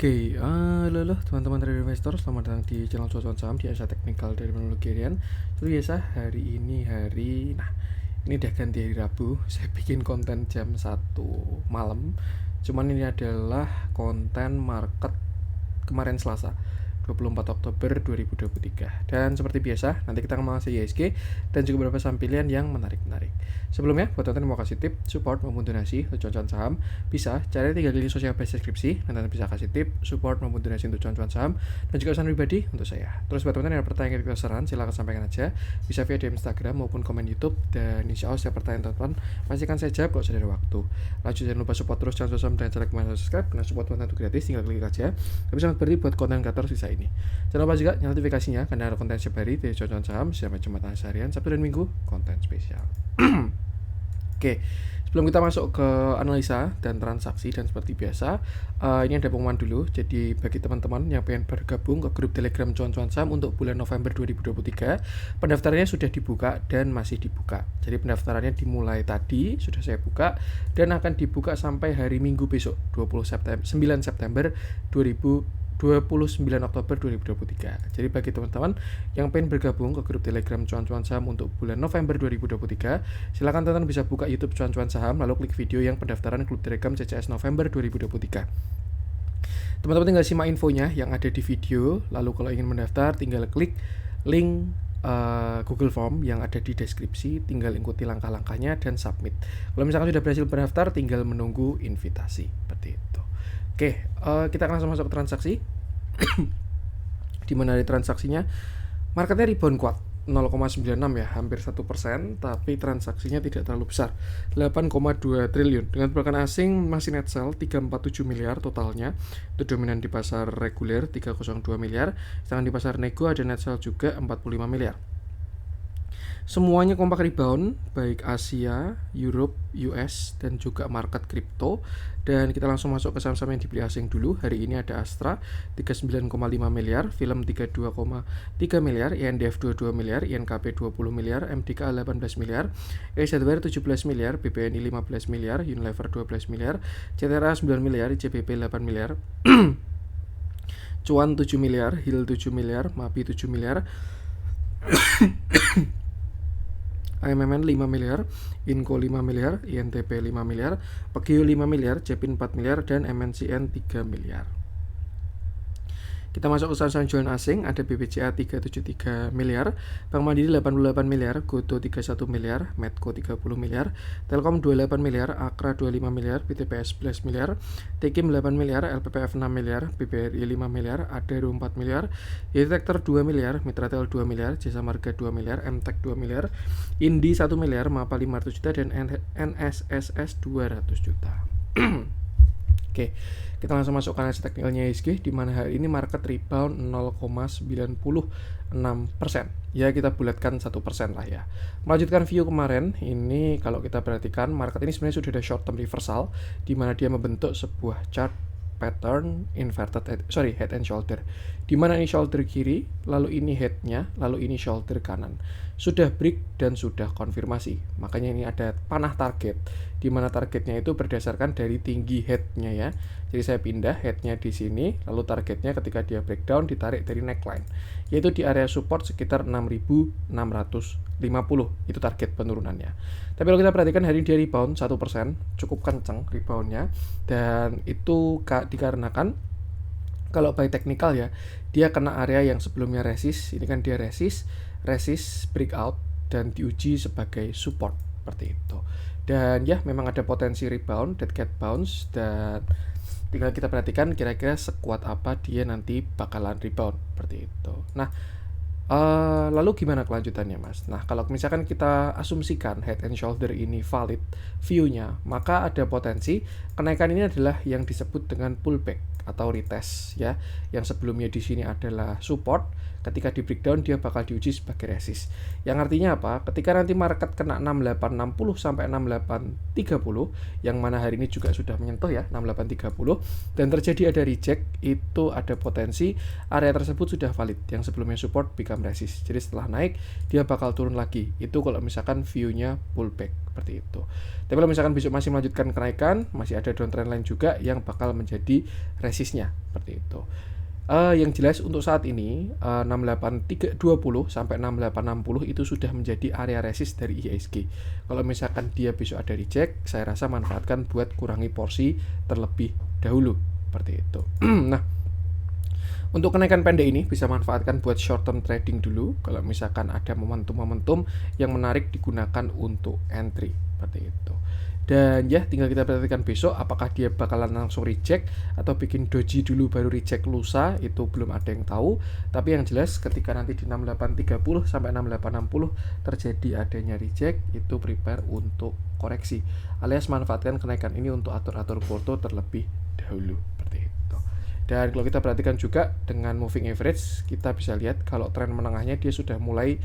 Halo teman-teman trader investor, selamat datang di channel cuan saham di Asia Technical dari Teknologi Harian. Seperti biasa, ini udah ganti hari Rabu. Saya bikin konten jam 1 malam. Cuman ini adalah konten market kemarin Selasa, 24 Oktober 2023. Dan seperti biasa, nanti kita akan mengasih ISG dan juga beberapa saham pilihan yang menarik-menarik. Sebelumnya, buat teman-teman yang mau kasih tip, support maupun donasi untuk cuan saham, bisa cari 3 link sosial base deskripsi, dan teman bisa kasih tip, support maupun donasi untuk cuan saham, dan juga pesan pribadi untuk saya. Terus buat teman-teman yang ada pertanyaan atau saran, silahkan sampaikan aja, bisa via DM Instagram maupun komen YouTube, dan insya Allah setiap pertanyaan teman-teman pasti akan saya jawab kalau sudah ada waktu. Lanjut, jangan lupa support terus cuan saham dan cara kemana subscribe, karena support konten itu gratis, tinggal klik aja. Tapi sangat berarti buat konten kreator sisa ini. Jangan lupa juga nyalakan notifikasinya karena ada konten setiap hari di cuan saham, setiap Jumat harian, Sabtu dan Minggu, konten spesial. Oke, sebelum kita masuk ke analisa dan transaksi dan seperti biasa, ini ada pengumuman dulu. Jadi bagi teman-teman yang pengen bergabung ke grup Telegram cuan saham untuk bulan November 2023, pendaftarannya sudah dibuka dan masih dibuka. Jadi pendaftarannya dimulai tadi, sudah saya buka dan akan dibuka sampai hari Minggu besok, 9 September 29 Oktober 2023. Jadi bagi teman-teman yang pengen bergabung ke grup Telegram cuan saham untuk bulan November 2023, silakan teman-teman bisa buka YouTube cuan saham lalu klik video yang pendaftaran grup Telegram CCS November 2023. Teman-teman tinggal simak infonya yang ada di video, lalu kalau ingin mendaftar tinggal klik link Google Form yang ada di deskripsi, tinggal ikuti langkah-langkahnya dan submit. Kalau misalkan sudah berhasil mendaftar, tinggal menunggu invitasi seperti itu. Oke, kita akan langsung masuk ke transaksi. Di mana dari transaksinya marketnya rebound kuat 0,96 ya, hampir 1%, tapi transaksinya tidak terlalu besar, 8,2 triliun. Dengan pergerakan asing masih net sell 347 miliar totalnya, itu dominan di pasar reguler 302 miliar, sedangkan di pasar nego ada net sell juga 45 miliar. Semuanya kompak rebound, baik Asia, Europe, US, dan juga market kripto. Dan kita langsung masuk ke saham-saham yang dibeli asing dulu. Hari ini ada Astra 39,5 miliar, Film 32,3 miliar, INDF 22 miliar, INKP 20 miliar, MDK 18 miliar, Ace Hardware 17 miliar, BPNI 15 miliar, Unilever 12 miliar, CTRA 9 miliar, ICBP 8 miliar, Cuan 7 miliar, HIL 7 miliar, MAPI 7 miliar, AMMN 5 miliar, Inco 5 miliar, INTP 5 miliar, Pekio 5 miliar, Cepin 4 miliar, dan MNCN 3 miliar. Kita masuk ke saham-saham jualan asing, ada BBCA 373 miliar, Bank Mandiri 88 miliar, Goto 31 miliar, Medco 30 miliar, Telkom 28 miliar, Akra 25 miliar, BTPS 11 miliar, Tekim 8 miliar, LPPF 6 miliar, BBRI 5 miliar, Adero 4 miliar, Yetector 2 miliar, Mitratel 2 miliar, Jasa Marga 2 miliar, MTEK 2 miliar, Indi 1 miliar, Mapa 500 juta, dan NSSS 200 juta. Oke, kita langsung masuk ke analisa teknikalnya ISG, di mana hari ini market rebound 0,96%. Ya, kita bulatkan 1% lah ya. Melanjutkan view kemarin, ini kalau kita perhatikan market ini sebenarnya sudah ada short term reversal, di mana dia membentuk sebuah chart pattern head and shoulder, di mana ini shoulder kiri, lalu ini headnya, lalu ini shoulder kanan. Sudah break dan sudah konfirmasi, makanya ini ada panah target, di mana targetnya itu berdasarkan dari tinggi headnya ya. Jadi saya pindah headnya di sini, lalu targetnya ketika dia breakdown ditarik dari neckline, yaitu di area support sekitar 6.650, itu target penurunannya. Tapi kalau kita perhatikan hari ini dia rebound 1%, cukup kenceng reboundnya, dan itu dikarenakan kalau by technical ya, dia kena area yang sebelumnya resist, ini kan dia resist breakout dan diuji sebagai support seperti itu. Dan ya, memang ada potensi rebound, dead cat bounce, dan tinggal kita perhatikan kira-kira sekuat apa dia nanti bakalan rebound seperti itu. Nah, lalu gimana kelanjutannya mas? Nah, kalau misalkan kita asumsikan head and shoulder ini valid view-nya, maka ada potensi kenaikan ini adalah yang disebut dengan pullback atau retest ya. Yang sebelumnya di sini adalah support, ketika di breakdown dia bakal diuji sebagai resist. Yang artinya apa? Ketika nanti market kena 6860 sampai 6830, yang mana hari ini juga sudah menyentuh ya 6830, dan terjadi ada reject, itu ada potensi area tersebut sudah valid. Yang sebelumnya support become dalam resist. Jadi setelah naik dia bakal turun lagi. Itu kalau misalkan view-nya pullback seperti itu. Tapi kalau misalkan besok masih melanjutkan kenaikan, masih ada downtrend lain juga yang bakal menjadi resistnya seperti itu. Yang jelas untuk saat ini 68320 sampai 6860 itu sudah menjadi area resist dari IHSG. Kalau misalkan dia besok ada reject, saya rasa manfaatkan buat kurangi porsi terlebih dahulu seperti itu. Nah, untuk kenaikan pendek ini bisa manfaatkan buat short term trading dulu. Kalau misalkan ada momentum-momentum yang menarik digunakan untuk entry seperti itu. Dan ya tinggal kita perhatikan besok apakah dia bakalan langsung reject atau bikin doji dulu baru reject lusa, itu belum ada yang tahu. Tapi yang jelas ketika nanti di 6830 sampai 6860 terjadi adanya reject, itu prepare untuk koreksi alias manfaatkan kenaikan ini untuk atur-atur porto terlebih dahulu seperti itu. Dan kalau kita perhatikan juga dengan moving average, kita bisa lihat kalau tren menengahnya dia sudah mulai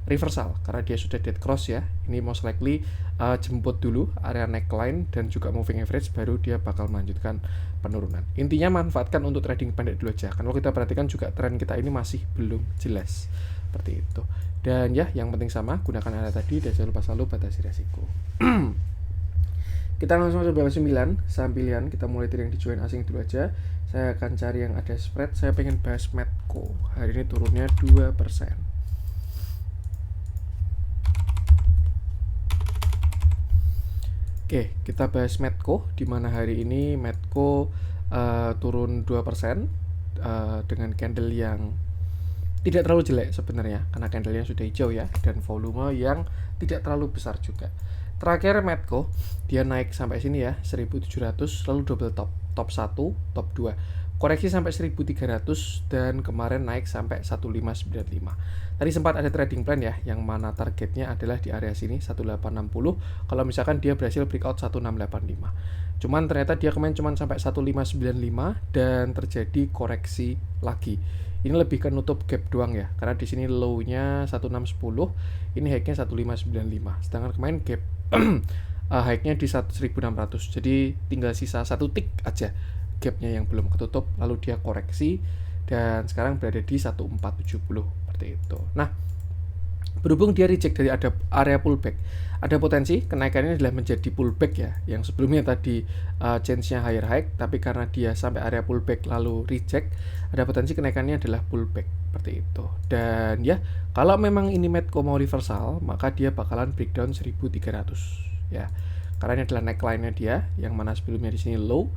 reversal karena dia sudah dead cross ya. Ini most likely jemput dulu area neckline dan juga moving average, baru dia bakal melanjutkan penurunan. Intinya manfaatkan untuk trading pendek dulu aja. Kalau kita perhatikan juga tren kita ini masih belum jelas seperti itu. Dan ya yang penting sama, gunakan area tadi dan jangan lupa selalu batasi resiko. Kita langsung masuk ke 9 saham pilihan. Kita mulai dari yang dijoin asing dulu aja. Saya akan cari yang ada spread. Saya pengen bahas Medco. Hari ini turunnya 2%. Oke, kita bahas Medco, di mana hari ini Medco turun 2% dengan candle yang tidak terlalu jelek sebenarnya, karena candlenya sudah hijau ya, dan volume yang tidak terlalu besar juga. Terakhir Medco, dia naik sampai sini ya, 1700, lalu double top, top 1, top 2. Koreksi sampai 1300 dan kemarin naik sampai 1595. Tadi sempat ada trading plan ya, yang mana targetnya adalah di area sini 1860 kalau misalkan dia berhasil breakout 1685. Cuman ternyata dia kemarin cuma sampai 1595 dan terjadi koreksi lagi. Ini lebih ke nutup gap doang ya, karena di sini low-nya 1610, ini high-nya 1595. Sedangkan kemarin gap high-nya di 1600. Jadi tinggal sisa satu tick aja gapnya yang belum ketutup, lalu dia koreksi dan sekarang berada di 1470 seperti itu. Nah, berhubung dia reject dari ada area pullback, ada potensi kenaikannya adalah menjadi pullback ya, yang sebelumnya tadi change-nya higher high, tapi karena dia sampai area pullback lalu reject, ada potensi kenaikannya adalah pullback seperti itu. Dan ya, kalau memang ini Medco mau reversal, maka dia bakalan breakdown 1300 ya. Karena ini adalah neckline-nya dia, yang mana sebelumnya di sini low,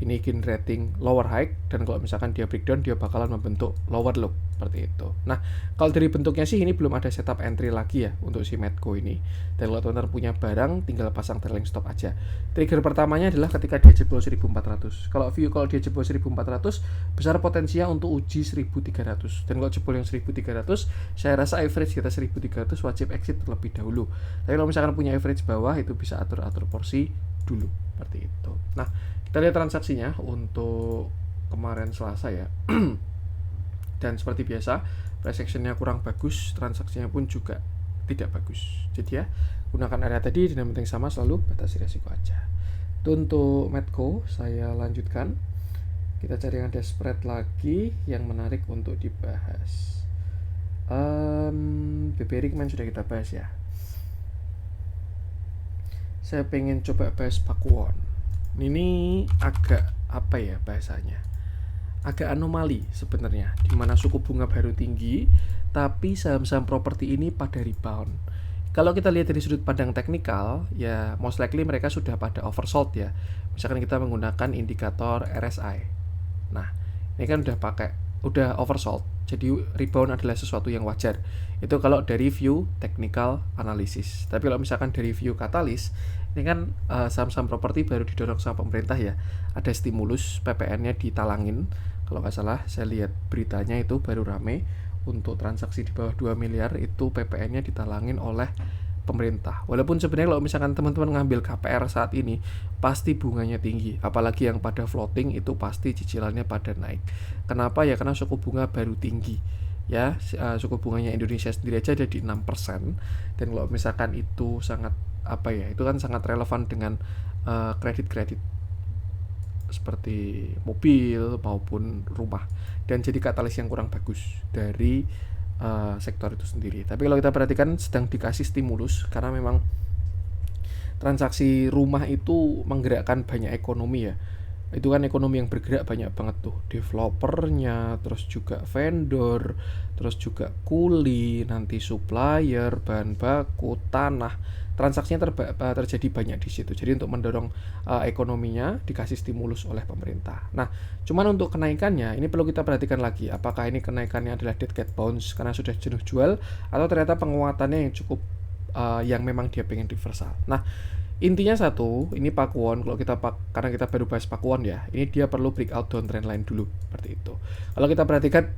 ini bikin rating lower high, dan kalau misalkan dia breakdown dia bakalan membentuk lower low seperti itu. Nah, kalau dari bentuknya sih ini belum ada setup entry lagi ya untuk si Medco ini. Dan kalau teman-teman punya barang tinggal pasang trailing stop aja. Trigger pertamanya adalah ketika dia jebol 1400. Kalau dia jebol 1400 besar potensinya untuk uji 1300. Dan kalau jebol yang 1300 saya rasa average kita 1300 wajib exit terlebih dahulu. Tapi kalau misalkan punya average bawah itu bisa atur-atur porsi dulu seperti itu. Nah, kita lihat transaksinya untuk kemarin Selasa ya. Dan seperti biasa, price action-nya kurang bagus, transaksinya pun juga tidak bagus. Jadi ya, gunakan area tadi dan yang penting sama selalu batasi resiko aja. Itu untuk Medco, saya lanjutkan. Kita cari yang ada spread lagi yang menarik untuk dibahas. BBRI kemarin sudah kita bahas ya. Saya pengen coba bahas Pakuwon. Ini agak apa ya bahasanya, agak anomali sebenarnya, di mana suku bunga baru tinggi tapi saham-saham properti ini pada rebound. Kalau kita lihat dari sudut pandang teknikal ya most likely mereka sudah pada oversold ya. Misalkan kita menggunakan indikator RSI, nah ini kan udah oversold, jadi rebound adalah sesuatu yang wajar. Itu kalau dari view technical analysis. Tapi kalau misalkan dari view katalis, ini kan saham-saham properti baru didorong sama pemerintah ya, ada stimulus, PPN-nya ditalangin. Kalau nggak salah saya lihat beritanya itu baru rame, untuk transaksi di bawah 2 miliar itu PPN-nya ditalangin oleh pemerintah. Walaupun sebenarnya kalau misalkan teman-teman ngambil KPR saat ini pasti bunganya tinggi, apalagi yang pada floating itu pasti cicilannya pada naik. Kenapa ya? Karena suku bunga baru tinggi ya. Suku bunganya Indonesia sendiri aja ada di 6%, dan kalau misalkan itu sangat itu kan sangat relevan dengan kredit-kredit seperti mobil maupun rumah, dan jadi katalis yang kurang bagus dari sektor itu sendiri. Tapi kalau kita perhatikan sedang dikasih stimulus karena memang transaksi rumah itu menggerakkan banyak ekonomi ya. Itu kan ekonomi yang bergerak banyak banget tuh, developernya, terus juga vendor, terus juga kuli, nanti supplier, bahan baku, tanah. Transaksinya terjadi banyak di situ. Jadi untuk mendorong ekonominya dikasih stimulus oleh pemerintah. Nah, cuman untuk kenaikannya ini perlu kita perhatikan lagi. Apakah ini kenaikannya adalah dead cat bounce karena sudah jenuh jual, atau ternyata penguatannya yang cukup yang memang dia pengen reversal. Nah, intinya satu, ini Pakuwon, kalau kita karena kita baru bahas Pakuwon ya, ini dia perlu breakout downtrend line dulu, seperti itu. Kalau kita perhatikan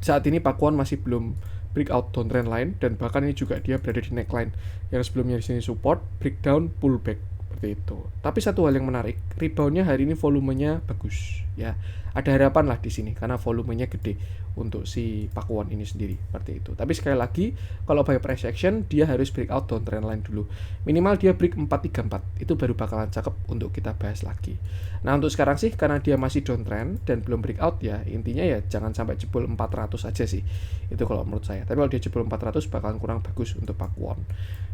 saat ini Pakuwon masih belum breakout downtrend line, dan bahkan ini juga dia berada di neckline yang sebelumnya di sini support, breakdown, pullback, seperti itu. Tapi satu hal yang menarik, reboundnya hari ini volumenya bagus, ya. Ada harapan lah di sini karena volumenya gede untuk si Pakuwon ini sendiri, seperti itu. Tapi sekali lagi, kalau buy price action dia harus breakout downtrend line dulu. Minimal dia break 434, itu baru bakalan cakep untuk kita bahas lagi. Nah, untuk sekarang sih karena dia masih downtrend dan belum breakout ya, intinya ya jangan sampai jebol 400 aja sih. Itu kalau menurut saya. Tapi kalau dia jebol 400 bakalan kurang bagus untuk Pakuwon.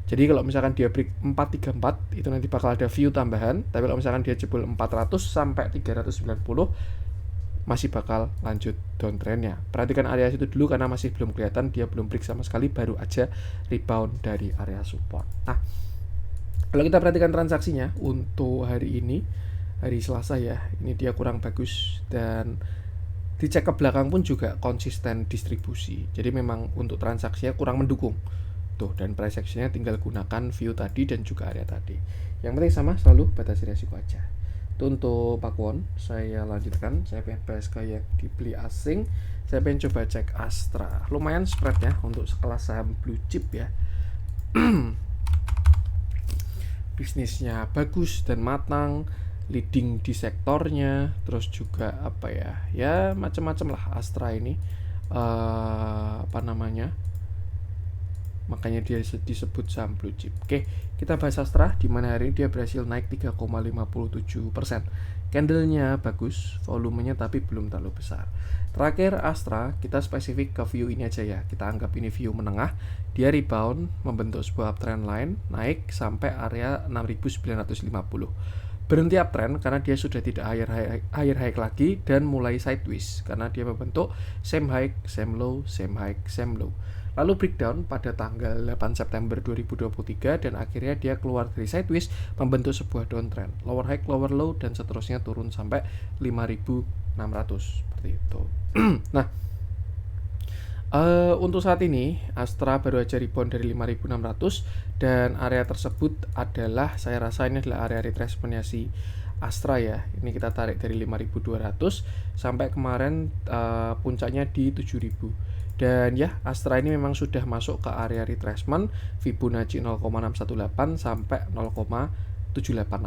Jadi kalau misalkan dia break 434 itu nanti bakal ada view tambahan. Tapi kalau misalkan dia jebol 400 sampai 390 masih bakal lanjut downtrendnya. Perhatikan area situ dulu karena masih belum kelihatan, dia belum break sama sekali, baru aja rebound dari area support. Nah, kalau kita perhatikan transaksinya untuk hari ini, hari Selasa ya, ini dia kurang bagus dan dicek ke belakang pun juga konsisten distribusi. Jadi memang untuk transaksinya kurang mendukung. Tuh, dan price action-nya tinggal gunakan view tadi dan juga area tadi. Yang penting sama, selalu batasi resiko aja. Itu untuk Pakuwon, saya lanjutkan. Saya pengen bahas kayak dibeli asing. Saya pengen coba cek Astra. Lumayan spreadnya untuk sekelas saham blue chip ya. Bisnisnya bagus dan matang, leading di sektornya, terus juga apa ya, ya macam-macam lah Astra ini. Makanya dia disebut saham blue chip. Oke, kita bahas Astra, di mana hari ini dia berhasil naik 3,57%. Candlenya bagus, volumenya tapi belum terlalu besar. Terakhir Astra, kita spesifik ke view ini aja ya. Kita anggap ini view menengah. Dia rebound, membentuk sebuah uptrend line, naik sampai area 6.950. Berhenti uptrend karena dia sudah tidak higher high lagi dan mulai sideways karena dia membentuk same high, same low, same high, same low. Lalu breakdown pada tanggal 8 September 2023 dan akhirnya dia keluar dari sideways membentuk sebuah downtrend, lower high, lower low, dan seterusnya turun sampai 5.600 seperti itu. Nah, untuk saat ini Astra baru aja rebound dari 5.600 dan area tersebut adalah, saya rasa ini adalah area retracement-nya si Astra ya. Ini kita tarik dari 5.200 sampai kemarin puncaknya di 7.000. Dan ya, Astra ini memang sudah masuk ke area retracement Fibonacci 0,618 sampai 0,786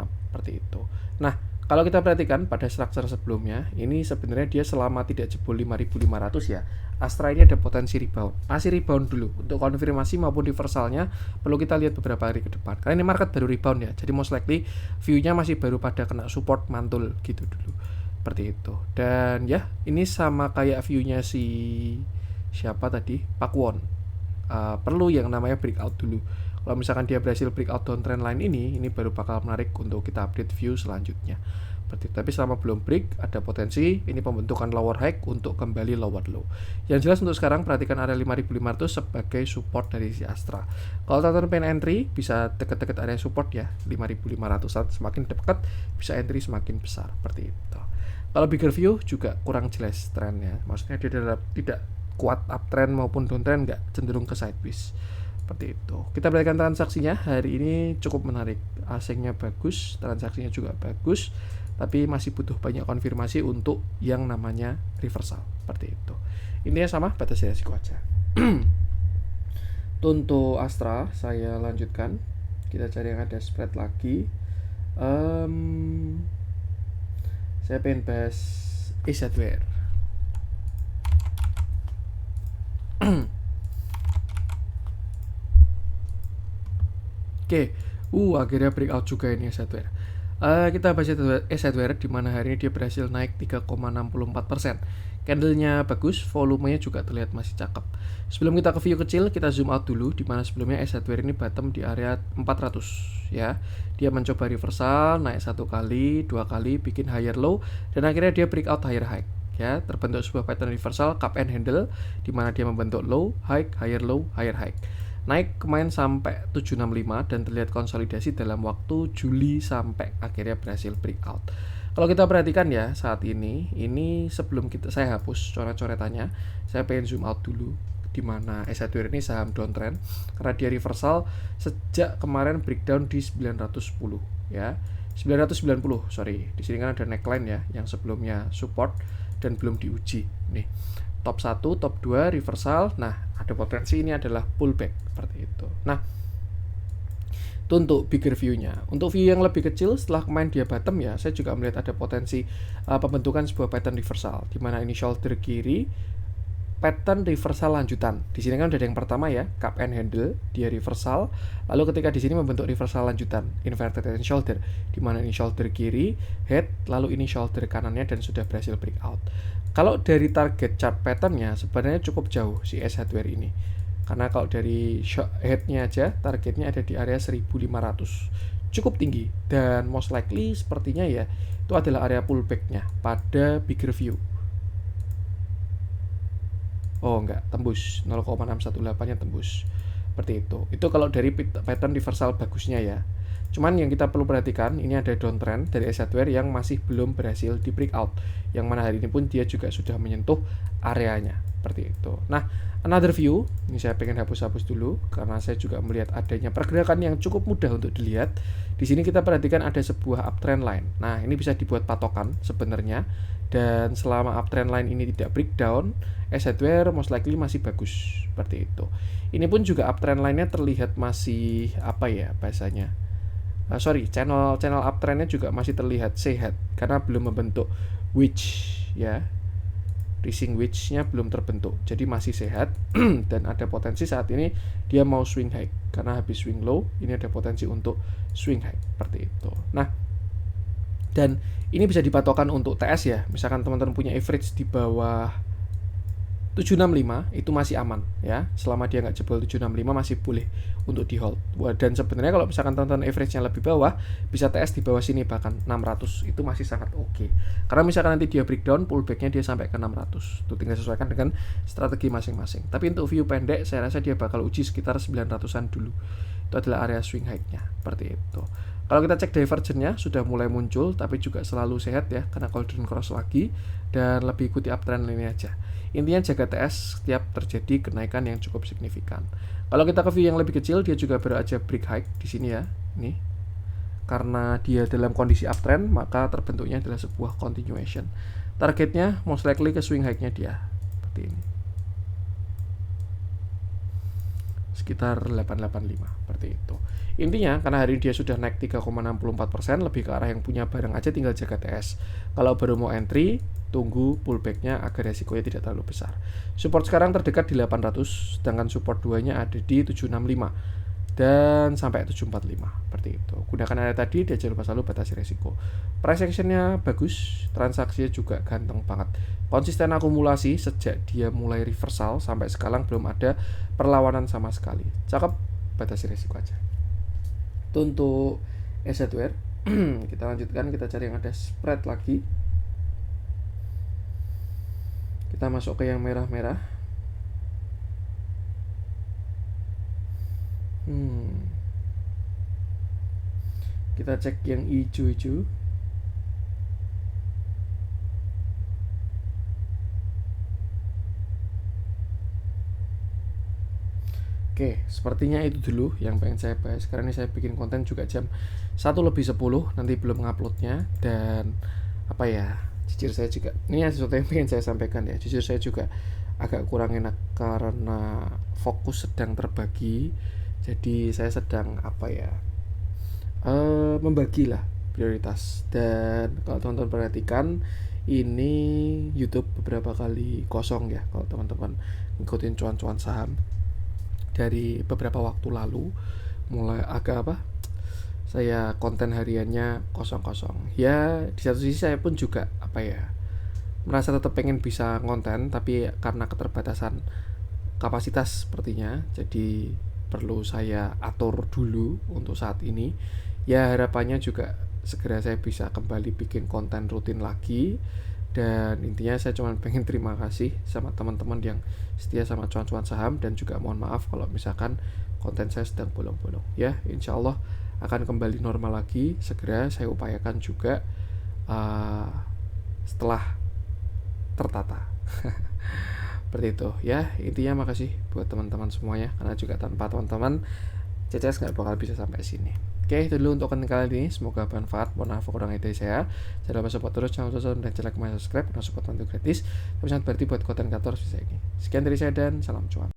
seperti itu. Nah, kalau kita perhatikan pada struktur sebelumnya, ini sebenarnya dia selama tidak jebol 5.500 ya, Astra ini ada potensi rebound. Masih rebound dulu. Untuk konfirmasi maupun reversalnya perlu kita lihat beberapa hari ke depan. Karena ini market baru rebound ya, jadi most likely view-nya masih baru pada kena support mantul gitu dulu. Seperti itu. Dan ya, ini sama kayak view-nya si siapa tadi? Pakuwon. Perlu yang namanya breakout dulu. Kalau misalkan dia berhasil breakout downtrend line ini baru bakal menarik untuk kita update view selanjutnya. Tapi selama belum break, ada potensi ini pembentukan lower high untuk kembali lower low. Yang jelas untuk sekarang perhatikan area 5.500 sebagai support dari si Astra. Kalau teman-teman pengen entry, bisa deket-deket area support ya, 5.500an. Semakin dekat, bisa entry semakin besar, seperti itu. Kalau bigger view juga kurang jelas trennya. Maksudnya dia tidak kuat uptrend maupun downtrend, nggak, cenderung ke sideways. Seperti itu. Kita perhatikan transaksinya, hari ini cukup menarik. Asingnya bagus, transaksinya juga bagus, tapi masih butuh banyak konfirmasi untuk yang namanya reversal. Seperti itu. Intinya sama, batasi resiko aja. Untuk Astra, saya lanjutkan. Kita cari yang ada spread lagi. Saya pengen bahas AZWR. Oke, akhirnya breakout juga ini AZWR. Kita bahas AZWR di mana hari ini dia berhasil naik 3,64%. Candlenya bagus, volumenya juga terlihat masih cakep. Sebelum kita ke view kecil, kita zoom out dulu, dimana sebelumnya S hardware ini bottom di area 400 ya. Dia mencoba reversal, naik 1 kali, 2 kali, bikin higher low, dan akhirnya dia breakout higher high ya. Terbentuk sebuah pattern reversal cup and handle, dimana dia membentuk low, high, higher low, higher high. Naik kemarin sampai 765 dan terlihat konsolidasi dalam waktu Juli sampai akhirnya berhasil breakout. Kalau kita perhatikan ya saat ini sebelum saya hapus coret-coretannya, saya pengen zoom out dulu di mana S hardware ini saham downtrend karena dia reversal sejak kemarin breakdown di 910 ya. 990, sorry. Di sini kan ada neckline ya yang sebelumnya support dan belum diuji. Nih. Top 1, top 2 reversal. Nah, ada potensi ini adalah pullback seperti itu. Nah, itu untuk bigger view-nya. Untuk view yang lebih kecil, setelah kemarin dia bottom ya, saya juga melihat ada potensi pembentukan sebuah pattern reversal, di mana ini shoulder kiri, pattern reversal lanjutan. Di sini kan udah ada yang pertama ya, cup and handle, dia reversal. Lalu ketika di sini membentuk reversal lanjutan, inverted head and shoulder, di mana ini shoulder kiri, head, lalu ini shoulder kanannya dan sudah berhasil breakout. Kalau dari target chart patternnya sebenarnya cukup jauh si S hardware ini. Karena kalau dari headnya aja targetnya ada di area 1500, cukup tinggi, dan most likely sepertinya ya itu adalah area pullbacknya pada bigger view. Oh enggak, tembus 0,618-nya tembus seperti itu kalau dari pattern reversal bagusnya ya. Cuman yang kita perlu perhatikan, ini ada downtrend dari S hardware yang masih belum berhasil di breakout, yang mana hari ini pun dia juga sudah menyentuh areanya seperti itu. Nah, another view, ini saya pengen hapus-hapus dulu karena saya juga melihat adanya pergerakan yang cukup mudah untuk dilihat. Di sini kita perhatikan ada sebuah uptrend line. Nah, ini bisa dibuat patokan sebenarnya, dan selama uptrend line ini tidak breakdown, S hardware most likely masih bagus seperti itu. Ini pun juga uptrend line-nya terlihat masih apa ya bahasanya? Channel uptrendnya juga masih terlihat sehat karena belum membentuk wedge ya. Rising wedge-nya belum terbentuk, jadi masih sehat dan ada potensi saat ini dia mau swing high karena habis swing low, ini ada potensi untuk swing high seperti itu. Nah, dan ini bisa dipatokan untuk TS ya. Misalkan teman-teman punya average di bawah 765 itu masih aman ya, selama dia nggak jebol 765 masih boleh untuk di hold. Dan sebenarnya kalau misalkan teman-teman average-nya lebih bawah, bisa TS di bawah sini bahkan 600, itu masih sangat oke. Karena misalkan nanti dia breakdown, pullback-nya dia sampai ke 600, itu tinggal sesuaikan dengan strategi masing-masing. Tapi untuk view pendek, saya rasa dia bakal uji sekitar 900-an dulu. Itu adalah area swing high-nya seperti itu. Kalau kita cek divergence-nya sudah mulai muncul, tapi juga selalu sehat ya, karena golden cross lagi dan lebih ikuti uptrend ini aja. Intinya jaga TS setiap terjadi kenaikan yang cukup signifikan. Kalau kita ke view yang lebih kecil, dia juga baru aja break high di sini ya. Ini karena dia dalam kondisi uptrend, maka terbentuknya adalah sebuah continuation. Targetnya most likely ke swing high-nya dia seperti ini. Sekitar 885 seperti itu. Intinya karena hari ini dia sudah naik 3,64%, lebih ke arah yang punya barang aja tinggal jaga TS. Kalau baru mau entry, tunggu pullbacknya agar resikonya tidak terlalu besar. Support sekarang terdekat di 800, sedangkan support 2-nya ada di 765 dan sampai 745 seperti itu. Gunakan area tadi dan jangan lupa selalu batasi resiko. Price action-nya bagus, transaksinya juga ganteng banget. Konsisten akumulasi sejak dia mulai reversal sampai sekarang belum ada perlawanan sama sekali. Cakep, batasi resiko aja. Itu untuk S hardware. Kita lanjutkan, kita cari yang ada spread lagi. Kita masuk ke yang merah-merah. Kita cek yang hijau-hijau. Oke, sepertinya itu dulu yang pengen saya bahas. Karena ini saya bikin konten juga jam 1:10, nanti belum nguploadnya. Dan apa ya, jujur saya juga, ini sesuatu yang pengen saya sampaikan ya. Jujur saya juga agak kurang enak karena fokus sedang terbagi. Jadi saya sedang apa ya, membagilah prioritas. Dan kalau teman-teman perhatikan, ini YouTube beberapa kali kosong ya kalau teman-teman ngikutin cuan-cuan saham dari beberapa waktu lalu. Mulai agak saya konten hariannya kosong-kosong ya. Di satu sisi saya pun juga apa ya, merasa tetap pengen bisa konten, tapi karena keterbatasan kapasitas sepertinya, jadi perlu saya atur dulu untuk saat ini. Ya harapannya juga segera saya bisa kembali bikin konten rutin lagi. Dan intinya saya cuma pengen terima kasih sama teman-teman yang setia sama cuan-cuan saham, dan juga mohon maaf kalau misalkan konten saya sedang bolong-bolong. Ya, insya Allah akan kembali normal lagi. Segera saya upayakan juga setelah tertata. Seperti itu ya, intinya makasih buat teman-teman semuanya, karena juga tanpa teman-teman CCS nggak bakal bisa sampai sini. Oke, itu dulu untuk konten kali ini, semoga bermanfaat. Mohon maaf kurang dari saya. Jangan lupa support terus channel Soson dan channel kemarin subscribe, karena support nanti gratis tapi sangat berarti buat konten kreator bisa ini. Sekian dari saya dan salam cuan.